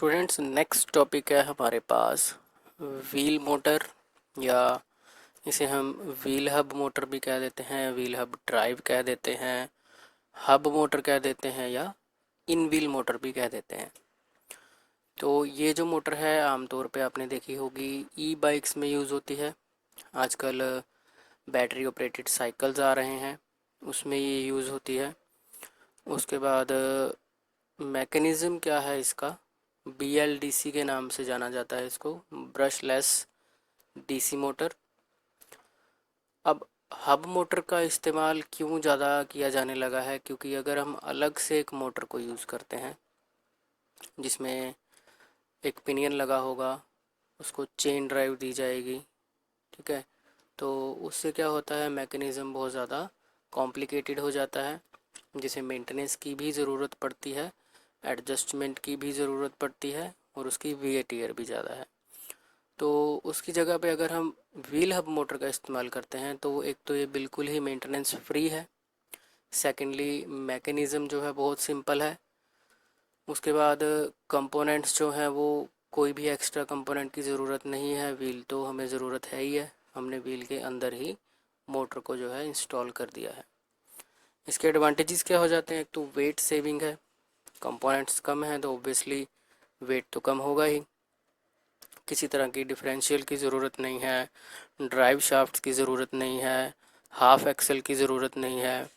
Students, next topic है हमारे पास wheel motor, या इसे हम व्हील हब मोटर भी कह देते हैं, व्हील हब ड्राइव कह देते हैं, हब मोटर कह देते हैं, या इन व्हील मोटर भी कह देते हैं। तो ये जो मोटर है आमतौर पे आपने देखी होगी ई बाइक्स में यूज़ होती है। आजकल बैटरी ऑपरेटेड साइकिल्स आ रहे हैं, उसमें ये यूज़ होती है। उसके बाद मैकेनिज़्म क्या है इसका, BLDC के नाम से जाना जाता है इसको, ब्रशलेस डीसी मोटर। अब हब मोटर का इस्तेमाल क्यों ज़्यादा किया जाने लगा है, क्योंकि अगर हम अलग से एक मोटर को यूज़ करते हैं जिसमें एक पिनियन लगा होगा, उसको चेन ड्राइव दी जाएगी, ठीक है, तो उससे क्या होता है, मैकेनिज़्म बहुत ज़्यादा कॉम्प्लिकेटेड हो जाता है, जिसे मेंटेनेंस की भी ज़रूरत पड़ती है, एडजस्टमेंट की भी ज़रूरत पड़ती है, और उसकी वियर टियर भी ज़्यादा है। तो उसकी जगह पे अगर हम व्हील हब मोटर का इस्तेमाल करते हैं तो एक तो ये बिल्कुल ही मेंटेनेंस फ्री है, सेकेंडली मैकेनिज़्म जो है बहुत सिंपल है। उसके बाद कंपोनेंट्स जो हैं वो कोई भी एक्स्ट्रा कंपोनेंट की ज़रूरत नहीं है, व्हील तो हमें ज़रूरत है ही है, हमने व्हील के अंदर ही मोटर को जो है इंस्टॉल कर दिया है। इसके एडवांटेजेस क्या हो जाते हैं, एक तो वेट सेविंग है, कंपोनेंट्स कम हैं तो ऑब्वियसली वेट तो कम होगा ही, किसी तरह की डिफरेंशियल की ज़रूरत नहीं है, ड्राइव शाफ्ट की ज़रूरत नहीं है, हाफ एक्सल की ज़रूरत नहीं है।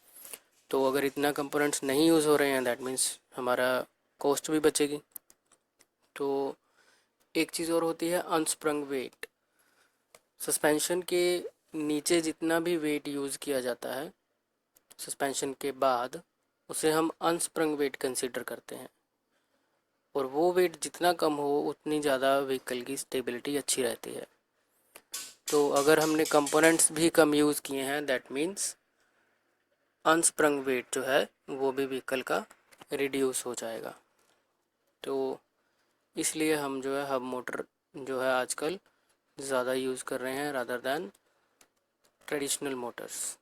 तो अगर इतना कंपोनेंट्स नहीं यूज़ हो रहे हैं दैट मीन्स हमारा कॉस्ट भी बचेगी। तो एक चीज़ और होती है अनस्प्रंग वेट। सस्पेंशन के नीचे जितना भी वेट यूज़ किया जाता है सस्पेंशन के बाद, उसे हम अनस्प्रंग वेट कंसिडर करते हैं, और वो वेट जितना कम हो उतनी ज़्यादा व्हीकल की स्टेबिलिटी अच्छी रहती है। तो अगर हमने कंपोनेंट्स भी कम यूज़ किए हैं दैट मीन्स अनस्प्रंग वेट जो है वो भी व्हीकल का रिड्यूस हो जाएगा। तो इसलिए हम जो है हब मोटर जो है आजकल ज़्यादा यूज़ कर रहे हैं रादर दैन ट्रेडिशनल मोटर्स।